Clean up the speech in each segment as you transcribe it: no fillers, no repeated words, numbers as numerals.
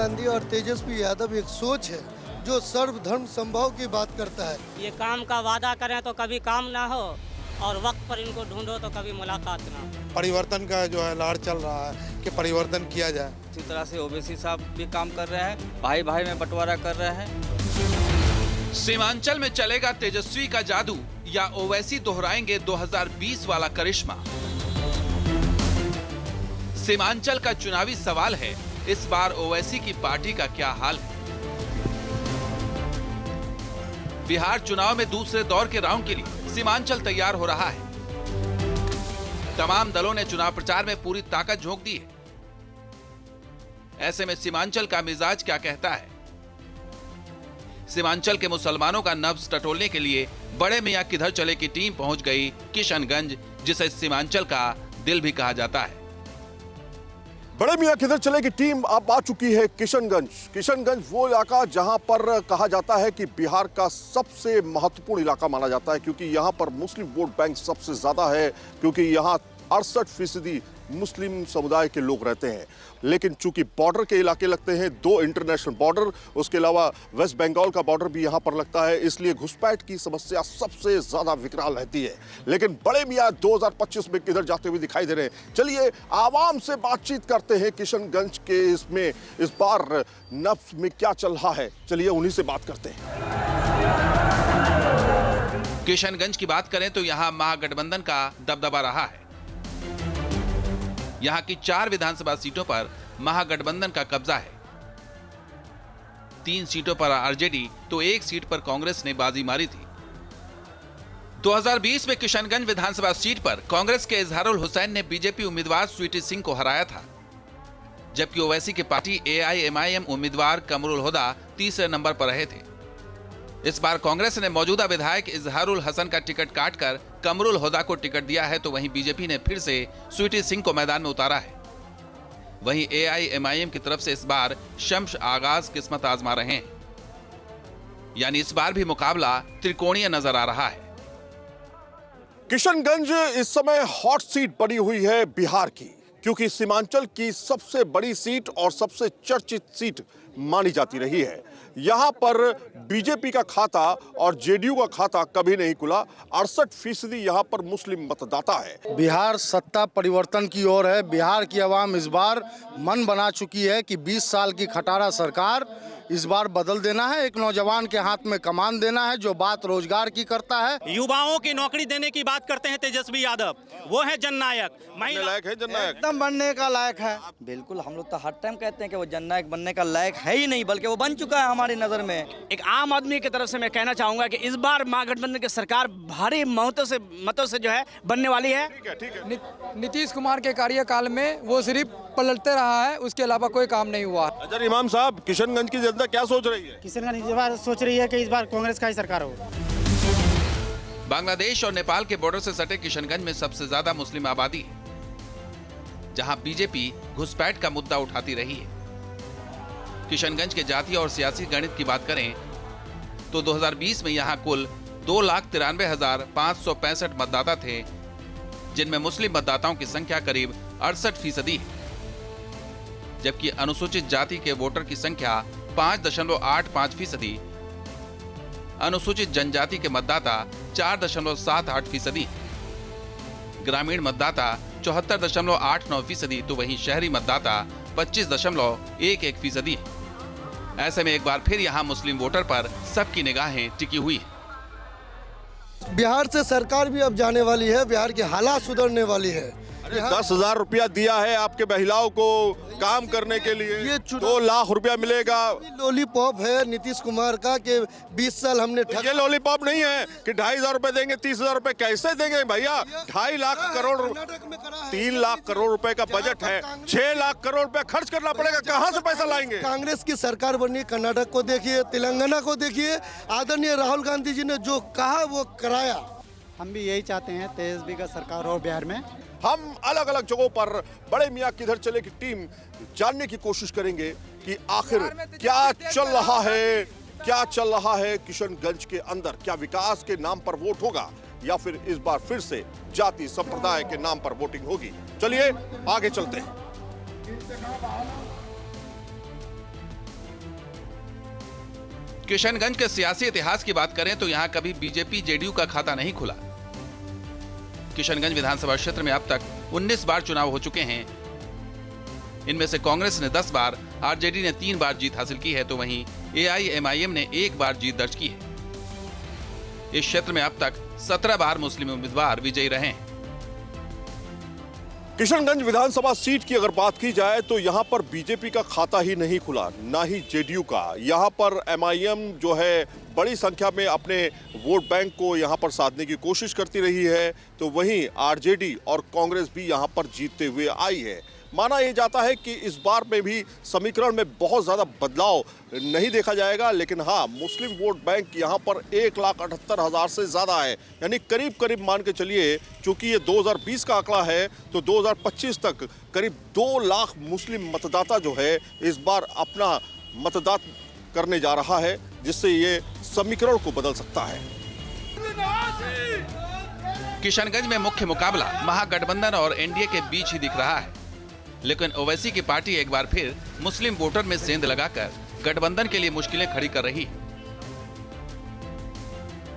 गांधी और तेजस्वी यादव एक सोच है जो सर्वधर्म संभव की बात करता है। ये काम का वादा करें तो कभी काम ना हो और वक्त पर इनको ढूंढो तो कभी मुलाकात ना हो। परिवर्तन का जो है लहर चल रहा है कि परिवर्तन किया जाए। इसी तरह से ओवैसी साहब भी काम कर रहे हैं, भाई भाई में बंटवारा कर रहे हैं। सीमांचल में चलेगा तेजस्वी का जादू या ओवैसी दोहराएंगे 2020 वाला करिश्मा? सीमांचल का चुनावी सवाल है, इस बार ओवैसी की पार्टी का क्या हाल है? बिहार चुनाव में दूसरे दौर के राउंड के लिए सीमांचल तैयार हो रहा है। तमाम दलों ने चुनाव प्रचार में पूरी ताकत झोंक दी है। ऐसे में सीमांचल का मिजाज क्या कहता है? सीमांचल के मुसलमानों का नब्ज टटोलने के लिए बड़े मियां किधर चले की टीम पहुंच गई किशनगंज, जिसे सीमांचल का दिल भी कहा जाता है। बड़े मियां किधर चले की टीम अब आ चुकी है किशनगंज। किशनगंज वो इलाका जहां पर कहा जाता है कि बिहार का सबसे महत्वपूर्ण इलाका माना जाता है, क्योंकि यहां पर मुस्लिम वोट बैंक सबसे ज्यादा है, क्योंकि यहां 68% मुस्लिम समुदाय के लोग रहते हैं। लेकिन चूंकि बॉर्डर के इलाके लगते हैं, 2 इंटरनेशनल बॉर्डर, उसके अलावा वेस्ट बंगाल का बॉर्डर भी यहां पर लगता है, इसलिए घुसपैठ की समस्या सबसे ज्यादा विकराल रहती है। लेकिन बड़े मियां 2025 में किधर जाते हुए दिखाई दे रहे हैं? चलिए आवाम से बातचीत करते हैं किशनगंज के इसमें इस बार नब्ज में क्या चल रहा है। चलिए उन्हीं से बात करते हैं। किशनगंज की बात करें तो यहां महागठबंधन का दबदबा रहा है। यहां की 4 विधानसभा सीटों पर महागठबंधन का कब्जा है। 3 सीटों पर आरजेडी तो 1 सीट पर कांग्रेस ने बाजी मारी थी। 2020 में किशनगंज विधानसभा सीट पर कांग्रेस के इजहारुल हुसैन ने बीजेपी उम्मीदवार स्वीटी सिंह को हराया था, जबकि ओवैसी की पार्टी एआईएमआईएम उम्मीदवार कमरुल हुदा तीसरे नंबर पर रहे थे। इस बार कांग्रेस ने मौजूदा विधायक इजहारुल हसन का टिकट काटकर कमरुल हुदा को टिकट दिया है, तो वहीं बीजेपी ने फिर से स्वीटी सिंह को मैदान में उतारा है। वहीं एआईएमआईएम की तरफ से इस बार शम्स आगाज किस्मत आजमा रहे हैं, यानी इस बार भी मुकाबला त्रिकोणीय नजर आ रहा है। किशनगंज इस समय हॉट सीट बनी हुई है बिहार की, क्योंकि सीमांचल की सबसे बड़ी सीट और सबसे चर्चित सीट मानी जाती रही है। यहां पर बीजेपी का खाता और जेडीयू का खाता कभी नहीं खुला। 68% यहां पर मुस्लिम मतदाता है। बिहार सत्ता परिवर्तन की ओर है। बिहार की आवाम इस बार मन बना चुकी है कि 20 साल की खटारा सरकार इस बार बदल देना है, एक नौजवान के हाथ में कमान देना है जो बात रोजगार की करता है। युवाओं की नौकरी देने की बात करते हैं तेजस्वी यादव, वो है जननायक। लायक है जननायक, एकदम बनने का लायक है। बिल्कुल, हम लोग तो हर टाइम कहते हैं कि वो जननायक बनने का लायक है ही नहीं, बल्कि वो बन चुका है हमारी नजर में। एक आम आदमी की तरफ से मैं कहना चाहूंगा कि इस बार महागठबंधन की सरकार भारी मतों से जो है बनने वाली है। ठीक है। नीतीश कुमार के कार्यकाल में वो सिर्फ पलटते रहा है, उसके अलावा कोई काम नहीं हुआ। अजर इमाम साहब, किशनगंज की जनता क्या सोच रही है? किशनगंज इस बार सोच रही है कि इस बार कांग्रेस का ही सरकार हो। बांग्लादेश और नेपाल के बॉर्डर से सटे किशनगंज में सबसे ज्यादा मुस्लिम आबादी है, जहां बीजेपी घुसपैठ का मुद्दा उठाती रही है। किशनगंज के जातीय और सियासी गणित की बात करें तो 2020 में यहां कुल 2,93,565 मतदाता थे, जिनमें मुस्लिम मतदाताओं की संख्या करीब 68% है, जबकि अनुसूचित जाति के वोटर की संख्या 5.85%, अनुसूचित जनजाति के मतदाता 4.78%, ग्रामीण मतदाता 74.89%, तो वहीं शहरी मतदाता 25.11% है। ऐसे में एक बार फिर यहां मुस्लिम वोटर पर सबकी निगाहें टिकी हुई है। बिहार से सरकार भी अब जाने वाली है, बिहार की हालात सुधरने वाली है। 10,000 रुपया दिया है आपके महिलाओं को काम करने के लिए, ये 2 लाख रुपया मिलेगा। लॉलीपॉप है नीतीश कुमार का कि 20 साल हमने ये लॉलीपॉप नहीं है कि 2,500 रुपए देंगे, 30,000 रुपए कैसे देंगे भैया? 2.5 लाख करोड़, 3 लाख करोड़ रुपए का बजट है, 6 लाख करोड़ रुपए खर्च करना पड़ेगा, कहाँ से पैसा लाएंगे? कांग्रेस की सरकार बनी, कर्नाटक को देखिए, तेलंगाना को देखिए, आदरणीय राहुल गांधी जी ने जो कहा वो कराया। हम भी यही चाहते हैं तेजस्वी का सरकार हो बिहार में। हम अलग अलग जगहों पर बड़े मियां किधर चले की टीम जानने की कोशिश करेंगे कि आखिर क्या चल रहा है किशनगंज के अंदर। क्या विकास के नाम पर वोट होगा या फिर इस बार फिर से जाति संप्रदाय के नाम पर वोटिंग होगी? चलिए आगे चलते हैं। किशनगंज के सियासी इतिहास की बात करें तो यहाँ कभी बीजेपी जेडीयू का खाता नहीं खुला। किशनगंज विधानसभा क्षेत्र में अब तक 19 बार चुनाव हो चुके हैं। इनमें से कांग्रेस ने 10 बार, आरजेडी ने 3 बार जीत हासिल की है, तो वहीं एआईएमआईएम ने 1 बार जीत दर्ज की है। इस क्षेत्र में अब तक 17 बार मुस्लिम उम्मीदवार विजयी रहे हैं। किशनगंज विधानसभा सीट की अगर बात की जाए तो यहां पर बीजेपी का खाता ही नहीं खुला, ना ही जेडीयू का। यहां पर एमआईएम जो है बड़ी संख्या में अपने वोट बैंक को यहां पर साधने की कोशिश करती रही है, तो वहीं आरजेडी और कांग्रेस भी यहां पर जीतते हुए आई है। माना यह जाता है कि इस बार में भी समीकरण में बहुत ज़्यादा बदलाव नहीं देखा जाएगा, लेकिन हाँ, मुस्लिम वोट बैंक यहाँ पर 1,78,000 से ज़्यादा है। यानी करीब करीब मान के चलिए, चूँकि ये 2020 का आंकड़ा है, तो 2025 तक करीब 2 लाख मुस्लिम मतदाता जो है इस बार अपना मतदान करने जा रहा है, जिससे ये समीकरण को बदल सकता है। किशनगंज में मुख्य मुकाबला महागठबंधन और एनडीए के बीच ही दिख रहा है, लेकिन ओवैसी की पार्टी एक बार फिर मुस्लिम वोटर में सेंध लगाकर गठबंधन के लिए मुश्किलें खड़ी कर रही है।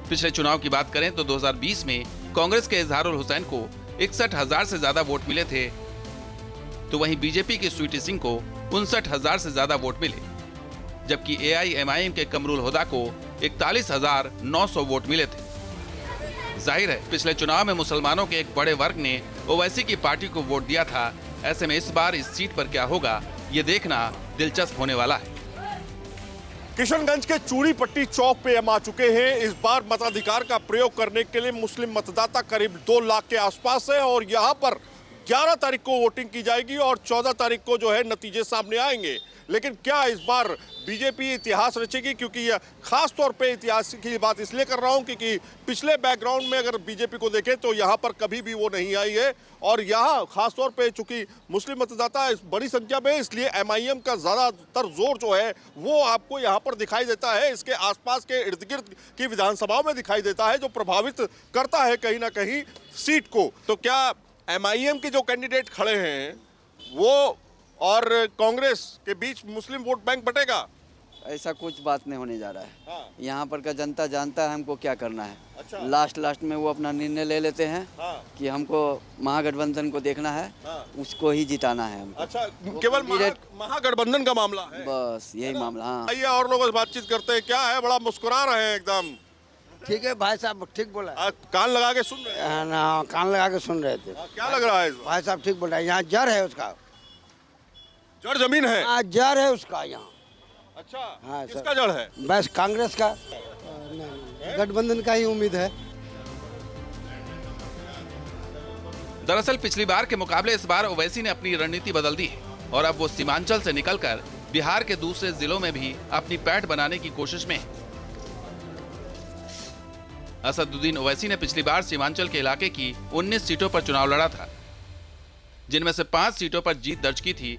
पिछले चुनाव की बात करें तो 2020 में कांग्रेस के इजहारुल हुसैन को 61,000 से ज्यादा वोट मिले थे, तो वहीं बीजेपी की स्वीटी सिंह को 59,000 से ज्यादा वोट मिले, जबकि एआईएमआईएम के कमरुल हुदा को 41,900 वोट मिले थे। जाहिर है, पिछले चुनाव में मुसलमानों के एक बड़े वर्ग ने ओवैसी की पार्टी को वोट दिया था। ऐसे में इस बार इस सीट पर क्या होगा, ये देखना दिलचस्प होने वाला है। किशनगंज के चूड़ी पट्टी चौक पे हम आ चुके हैं। इस बार मताधिकार का प्रयोग करने के लिए मुस्लिम मतदाता करीब 2 लाख के आसपास है, और यहाँ पर 11 तारीख को वोटिंग की जाएगी और 14 तारीख को जो है नतीजे सामने आएंगे। लेकिन क्या इस बार बीजेपी इतिहास रचेगी? क्योंकि यह खास तौर पे इतिहास की बात इसलिए कर रहा हूं क्योंकि पिछले बैकग्राउंड में अगर बीजेपी को देखें तो यहां पर कभी भी वो नहीं आई है, और यहां खास तौर पे चूंकि मुस्लिम मतदाता बड़ी संख्या में, इसलिए एमआईएम का ज़्यादातर जोर जो है वो आपको यहां पर दिखाई देता है। इसके आसपास के इर्द गिर्द की विधानसभाओं में दिखाई देता है, जो प्रभावित करता है कहीं ना कहीं सीट को। तो क्या एमआईएम के जो कैंडिडेट खड़े हैं वो और कांग्रेस के बीच मुस्लिम वोट बैंक बटेगा? ऐसा कुछ बात नहीं होने जा रहा है। हाँ। यहाँ पर का जनता जानता है हमको क्या करना है। अच्छा। लास्ट में वो अपना निर्णय ले लेते हैं। हाँ। कि हमको महागठबंधन को देखना है। हाँ। उसको ही जिताना है हमको। अच्छा, केवल महागठबंधन का मामला है? बस यही मामला। हाँ, आइए और लोगों से बातचीत करते हैं। क्या है, बड़ा मुस्कुरा रहे हैं एकदम। ठीक है भाई साहब, ठीक बोला। कान लगा के सुन रहे हैं? ना, कान लगा के सुन रहे थे। क्या लग रहा है इस बार? भाई साहब ठीक बोल रहे हैं। यहाँ जड़ है उसका, जड़ जमीन है। हाँ, जड़ है उसका यहाँ। अच्छा, हाँ, किसका जड़ है? बस कांग्रेस का, गठबंधन का ही उम्मीद है। दरअसल पिछली बार के मुकाबले इस बार ओवैसी ने अपनी रणनीति बदल दी है, और अब वो सीमांचल से निकलकर बिहार के दूसरे जिलों में भी अपनी पैठ बनाने की कोशिश में है। असदुद्दीन ओवैसी ने पिछली बार सीमांचल के इलाके की 19 सीटों पर चुनाव लड़ा था, जिनमें से 5 सीटों पर जीत दर्ज की थी।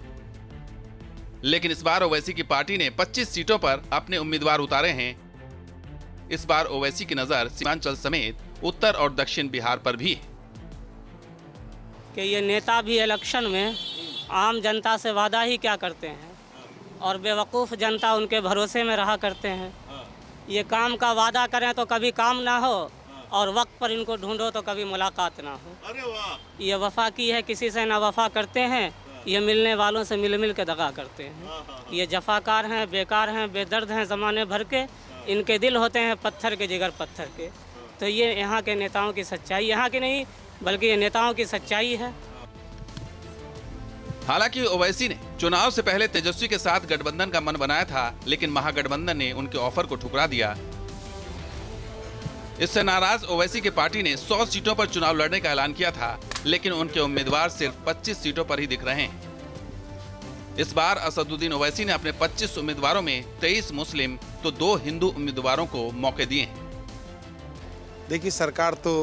लेकिन इस बार ओवैसी की पार्टी ने 25 सीटों पर अपने उम्मीदवार उतारे हैं। इस बार ओवैसी की नजर सीमांचल समेत उत्तर और दक्षिण बिहार पर भी है। कि ये नेता भी इलेक्शन में आम जनता से वादा ही क्या करते हैं, और बेवकूफ़ जनता उनके भरोसे में रहा करते हैं। ये काम का वादा करें तो कभी काम ना हो, और वक्त पर इनको ढूंढो तो कभी मुलाकात ना हो। अरे वाह! ये वफा की है, किसी से ना वफा करते हैं। ये मिलने वालों से मिल के दगा करते हैं। ये जफाकार हैं, बेकार हैं, बेदर्द हैं ज़माने भर के। इनके दिल होते हैं पत्थर के, जिगर पत्थर के। तो ये यहाँ के नेताओं की सच्चाई, यहाँ की नहीं बल्कि ये नेताओं की सच्चाई है। हालांकि ओवैसी ने चुनाव से पहले तेजस्वी के साथ गठबंधन का मन बनाया था, लेकिन महागठबंधन ने उनके ऑफर को ठुकरा दिया। इससे नाराज ओवैसी की पार्टी ने 100 सीटों पर चुनाव लड़ने का ऐलान किया था, लेकिन उनके उम्मीदवार सिर्फ 25 सीटों पर ही दिख रहे हैं। इस बार असदुद्दीन ओवैसी ने अपने 25 उम्मीदवारों में 23 मुस्लिम तो 2 हिंदू उम्मीदवारों को मौके दिए हैं। देखिए, सरकार तो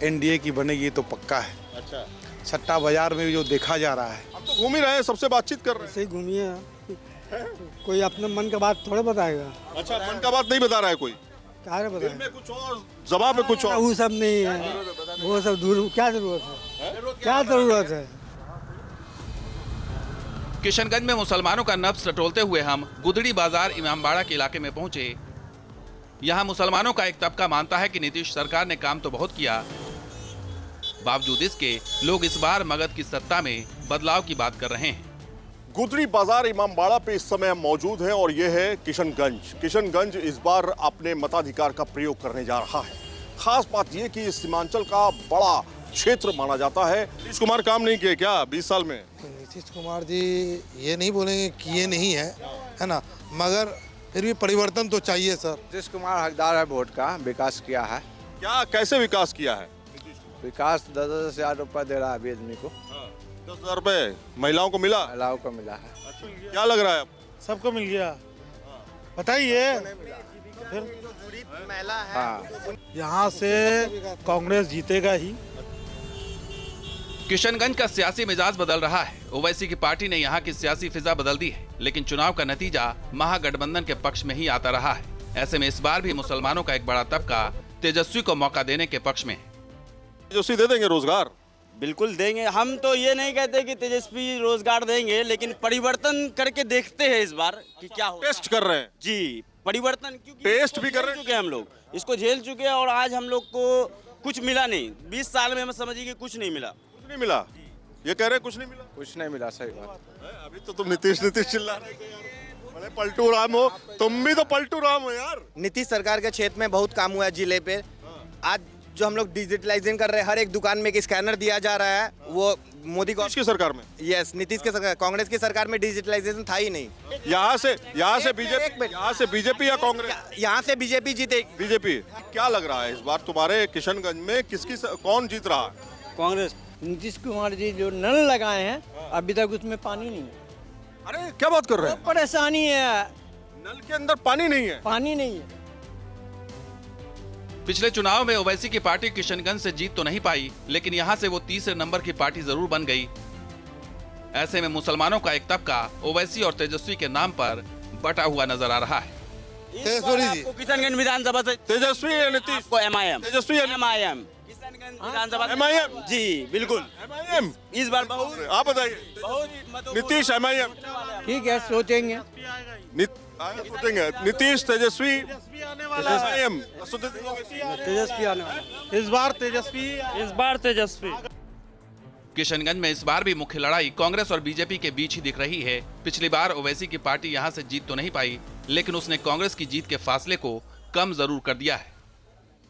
एनडीए की बनेगी तो पक्का है। अच्छा, सट्टा बाजार में जो देखा जा रहा है, अब तो घूम ही रहे हैं, सबसे बातचीत कर रहे हैं। सही घूमिए, कोई अपने मन का बात थोड़े बताएगा। अच्छा, मन का बात नहीं बता रहा है कोई? क्या दिल बताएगा? में कुछ और, जवाब में कुछ और। वो सब नहीं है, वो सब दूर। क्या जरूरत है? क्या जरूरत है? किशनगंज में मुसलमानों का नब्ज टटोलते हुए हम गुदड़ी बाजार इमामबाड़ा के इलाके में पहुंचे, यहाँ मुसलमानों का एक तबका मानता है कि नीतीश सरकार ने काम तो बहुत किया, बावजूद इसके लोग इस बार मगध की सत्ता में बदलाव की बात कर रहे हैं। गुदरी बाजार इमामबाड़ा पे इस समय हम मौजूद हैं और ये है किशनगंज। किशनगंज इस बार अपने मताधिकार का प्रयोग करने जा रहा है। खास बात यह कि इस सीमांचल का बड़ा क्षेत्र माना जाता है। नीतीश कुमार काम नहीं किए क्या 20 साल में? नीतीश कुमार जी ये नहीं बोलेंगे किए नहीं है ना, मगर फिर भी परिवर्तन तो चाहिए सर। नीतीश कुमार हकदार है वोट का, विकास किया है। क्या कैसे विकास किया है? विकास 10-10 हजार रुपया दे रहा है अभी आदमी को। 10,000 रुपए महिलाओं को मिला? महिलाओं को मिला है। क्या लग रहा है? सबको मिल गया, बताइए। हाँ, यहाँ से कांग्रेस जीतेगा ही। किशनगंज का सियासी मिजाज बदल रहा है। ओवैसी की पार्टी ने यहाँ की सियासी फिजा बदल दी है, लेकिन चुनाव का नतीजा महागठबंधन के पक्ष में ही आता रहा है। ऐसे में इस बार भी मुसलमानों का एक बड़ा तबका तेजस्वी को मौका देने के पक्ष में है। तेजस्वी दे देंगे रोजगार? बिल्कुल देंगे। हम तो ये नहीं कहते कि तेजस्वी रोजगार देंगे, लेकिन परिवर्तन करके देखते हैं इस बार कि क्या हो। टेस्ट कर रहे हैं जी, परिवर्तन, क्योंकि टेस्ट भी कर रहे चुके हैं हम लोग, इसको झेल चुके हैं और आज हम लोग को कुछ मिला नहीं। 20 साल में हम समझिए कि कुछ नहीं मिला। कुछ नहीं मिला? ये कह रहे कुछ नहीं मिला? कुछ नहीं मिला, सही बात। अभी तो तुम नीतीश नीतीश चिल्ला रहे थे। बड़े पलटू राम हो तुम, भी तो पलटू राम हो यार। नीतीश सरकार के क्षेत्र में बहुत काम हुआ है जिले पे। आज जो हम लोग डिजिटलाइजेशन कर रहे हैं, हर एक दुकान में एक स्कैनर दिया जा रहा है, वो मोदी की सरकार में। यस, नीतीश के सरकार, कांग्रेस की सरकार में डिजिटलाइजेशन था ही नहीं। यहाँ से बीजेपी या कांग्रेस? यहाँ से बीजेपी जीतेगी। बीजेपी। क्या लग रहा है इस बार तुम्हारे किशनगंज में कौन जीत रहा है? कांग्रेस। नीतीश कुमार जी जो नल लगाए हैं अभी तक उसमें पानी नहीं है। अरे क्या बात कर रहे हैं? परेशानी है, नल के अंदर पानी नहीं है। पानी नहीं है। पिछले चुनाव में ओवैसी की पार्टी किशनगंज से जीत तो नहीं पाई, लेकिन यहां से वो तीसरे नंबर की पार्टी जरूर बन गई। ऐसे में मुसलमानों का एक तबका ओवैसी और तेजस्वी के नाम पर बटा हुआ नजर आ रहा है। किशनगंज विधानसभा से तेजस्वी या नीतीश? MIM। तेजस्वी या MIM। किशनगंज विधानसभा MIM? जी बिल्कुल। MIM? इस बार बहुत, आप बताइए। नीतीश MIM? ठीक है, सोचेंगे। सोचेंगे नीतीश तेजस्वी MIM? तेजस्वी आने वाला। इस बार तेजस्वी। किशनगंज में इस बार भी मुख्य लड़ाई कांग्रेस और बीजेपी के बीच ही दिख रही है। पिछली बार ओवैसी की पार्टी यहां से जीत तो नहीं पाई, लेकिन उसने कांग्रेस की जीत के फासले को कम जरूर कर दिया है।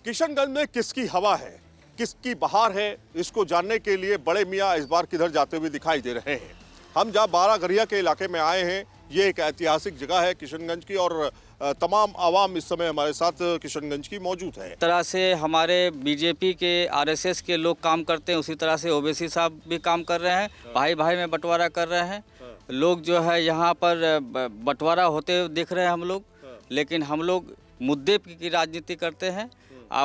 किशनगंज में किसकी हवा है, किसकी बहार है, इसको जानने के लिए बड़े मियाँ इस बार किधर जाते हुए दिखाई दे रहे हैं। हम जहाँ बारागरिया के इलाके में आए हैं, ये एक ऐतिहासिक जगह है किशनगंज की, और तमाम आवाम इस समय हमारे साथ किशनगंज की मौजूद है। तरह से हमारे बीजेपी के RSS के लोग काम करते हैं, उसी तरह से ओवैसी साहब भी काम कर रहे हैं। भाई भाई में बंटवारा कर रहे हैं। लोग जो है यहाँ पर बंटवारा होते देख रहे हैं हम लोग, लेकिन हम लोग मुद्दे की राजनीति करते हैं।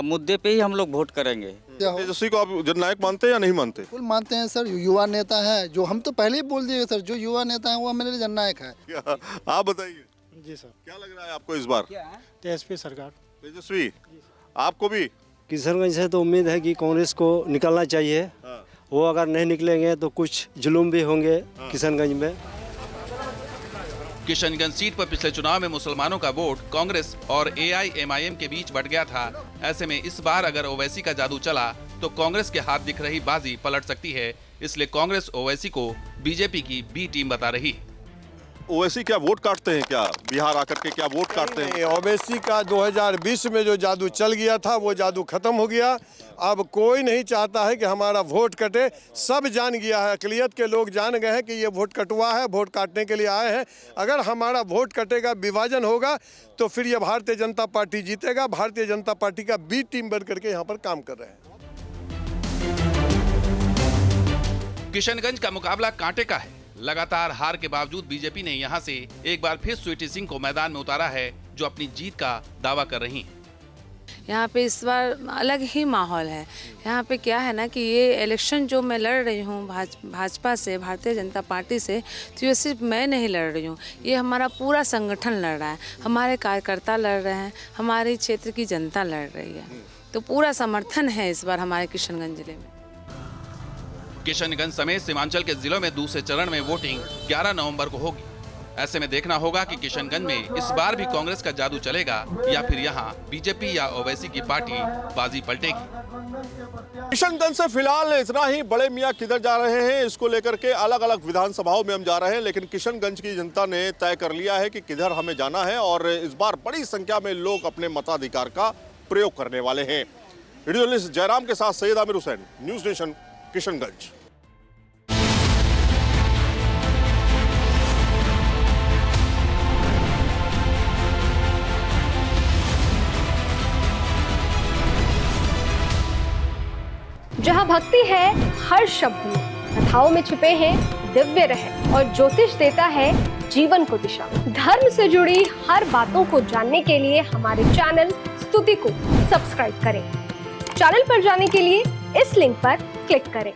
मुद्दे पे ही हम लोग वोट करेंगे। तेजस्वी को आप जननायक मानते हैं या नहीं मानते? बिल्कुल मानते हैं सर, युवा नेता है जो, हम तो पहले ही बोल दिए सर, जो युवा नेता है वो मेरे लिए जननायक है। आप बताइए। जी सर। क्या लग रहा है आपको इस बार? तेजस्वी सरकार। तेजस्वी, आपको भी? किशनगंज से तो उम्मीद है कि कांग्रेस को निकलना चाहिए। वो अगर नहीं निकलेंगे तो कुछ जुलूम भी होंगे किशनगंज में। किशनगंज सीट पर पिछले चुनाव में मुसलमानों का वोट कांग्रेस और AIMIM के बीच बट गया था। ऐसे में इस बार अगर ओवैसी का जादू चला तो कांग्रेस के हाथ दिख रही बाजी पलट सकती है। इसलिए कांग्रेस ओवैसी को बीजेपी की B टीम बता रही है। ओवैसी क्या वोट काटते हैं क्या? बिहार आकर के क्या वोट काटते हैं? ओवैसी का 2020 में जो जादू चल गया था वो जादू खत्म हो गया। अब कोई नहीं चाहता है कि हमारा वोट कटे। सब जान गया है, अक़लियत के लोग जान गए हैं कि ये वोट कटवा है, वोट काटने के लिए आए हैं। अगर हमारा वोट कटेगा, विभाजन होगा, तो फिर ये भारतीय जनता पार्टी जीतेगा। भारतीय जनता पार्टी का B टीम बन करके यहाँ पर काम कर रहे हैं। किशनगंज का मुकाबला कांटे का है। लगातार हार के बावजूद बीजेपी ने यहां से एक बार फिर स्वीटी सिंह को मैदान में उतारा है, जो अपनी जीत का दावा कर रही हैं। यहाँ पे इस बार अलग ही माहौल है। यहाँ पे क्या है ना कि ये इलेक्शन जो मैं लड़ रही हूँ भाजपा से, भारतीय जनता पार्टी से, तो ये सिर्फ मैं नहीं लड़ रही हूँ, ये हमारा पूरा संगठन लड़ रहा है। हमारे कार्यकर्ता लड़ रहे हैं, हमारे क्षेत्र की जनता लड़ रही है। तो पूरा समर्थन है इस बार हमारे किशनगंज जिले में। किशनगंज समेत सीमांचल के जिलों में दूसरे चरण में वोटिंग 11 नवंबर को होगी। ऐसे में देखना होगा कि किशनगंज में इस बार भी कांग्रेस का जादू चलेगा या फिर यहाँ बीजेपी या ओवैसी की पार्टी बाजी पलटेगी। किशनगंज से फिलहाल इतना ही। बड़े मियां किधर जा रहे हैं इसको लेकर के अलग अलग विधानसभाओं में हम जा रहे हैं, लेकिन किशनगंज की जनता ने तय कर लिया है कि किधर हमें जाना है और इस बार बड़ी संख्या में लोग अपने मताधिकार का प्रयोग करने वाले हैं। वीडियो जर्नलिस्ट जयराम के साथ सैयद आमिर हुसैन, न्यूज नेशन, किशनगंज। जहां भक्ति है हर शब्द में, कथाओं में छुपे हैं दिव्य रहस्य और ज्योतिष देता है जीवन को दिशा। धर्म से जुड़ी हर बातों को जानने के लिए हमारे चैनल स्तुति को सब्सक्राइब करें। चैनल पर जाने के लिए इस लिंक पर क्लिक करें।